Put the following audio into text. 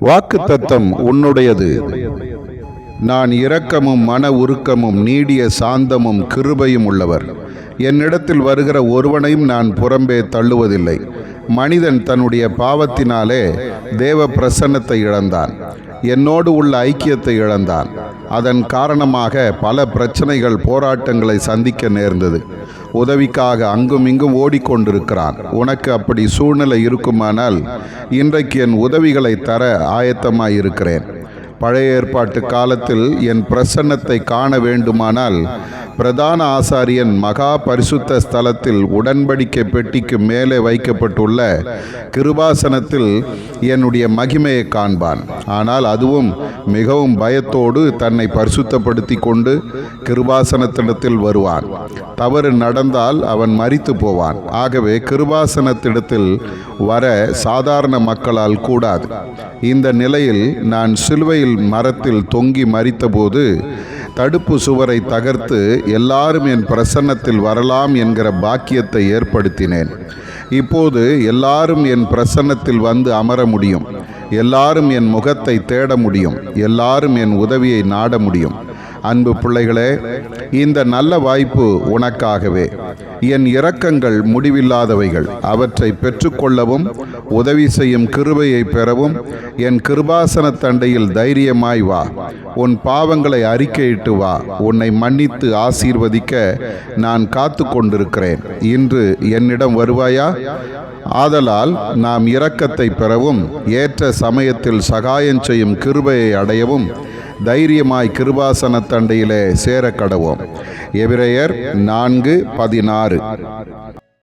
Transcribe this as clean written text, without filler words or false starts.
வாக்குத்தத்தம் உன்னுடையது. நான் இரக்கமும் மன உருக்கமும் நீடிய சாந்தமும் கிருபையும் உள்ளவர். என்னிடத்தில் வருகிற ஒருவனையும் நான் புறம்பே தள்ளுவதில்லை. மனிதன் தன்னுடைய பாவத்தினாலே தேவ பிரசன்னத்தை இழந்தான், என்னோடு உள்ள ஐக்கியத்தை இழந்தான். அதன் காரணமாக பல பிரச்சனைகள், போராட்டங்களை சந்திக்க நேர்ந்தது. உதவிக்காக அங்கும் இங்கும் ஓடிக்கொண்டிருக்கிறான். உனக்கு அப்படி சூழ்நிலை இருக்குமானால் இன்றைக்கு என் உதவிகளை தர ஆயத்தமாயிருக்கிறேன். பழைய ஏற்பாட்டு காலத்தில் என் பிரசன்னத்தை காண வேண்டுமானால் பிரதான ஆசாரியன் மகா பரிசுத்த ஸ்தலத்தில் உடன்படிக்கை பெட்டிக்கு மேலே வைக்கப்பட்டுள்ள கிருபாசனத்தில் என்னுடைய மகிமையை காண்பான். ஆனால் அதுவும் மிகவும் பயத்தோடு தன்னை பரிசுத்தப்படுத்தி கொண்டு கிருபாசனத்திடத்தில் வருவான். தவறு நடந்தால் அவன் மரித்து போவான். ஆகவே கிருபாசனத்திடத்தில் வர சாதாரண மக்களால் கூடாது. இந்த நிலையில் நான் சிலுவையில் மரத்தில் தொங்கி மரித்தபோது தடுப்பு சுவரை தகர்த்து எல்லாரும் என் பிரசன்னத்தில் வரலாம் என்கிற பாக்கியத்தை ஏற்படுத்தினேன். இப்போது எல்லாரும் என் பிரசன்னத்தில் வந்து அமர முடியும். எல்லாரும் என் முகத்தை தேட முடியும். எல்லாரும் என் உதவியை நாட முடியும். அன்பு பிள்ளைகளே, இந்த நல்ல வாய்ப்பு உனக்காகவே. என் இரக்கங்கள் முடிவில்லாதவைகள். அவற்றை பெற்றுக்கொள்ளவும் உதவி செய்யும் கிருபையை பெறவும் என் கிருபாசன தண்டையில் தைரியமாய் வா. உன் பாவங்களை அறிக்கையிட்டு வா. உன்னை மன்னித்து ஆசீர்வதிக்க நான் காத்து கொண்டிருக்கிறேன். இன்று என்னிடம் வருவாயா? ஆதலால் நாம் இரக்கத்தை பெறவும் ஏற்ற சமயத்தில் சகாயம் செய்யும் கிருபையை அடையவும் தைரியமாய் கிருபாசன தண்டையிலே சேர கடவோம். எபிரெயர் 4:16.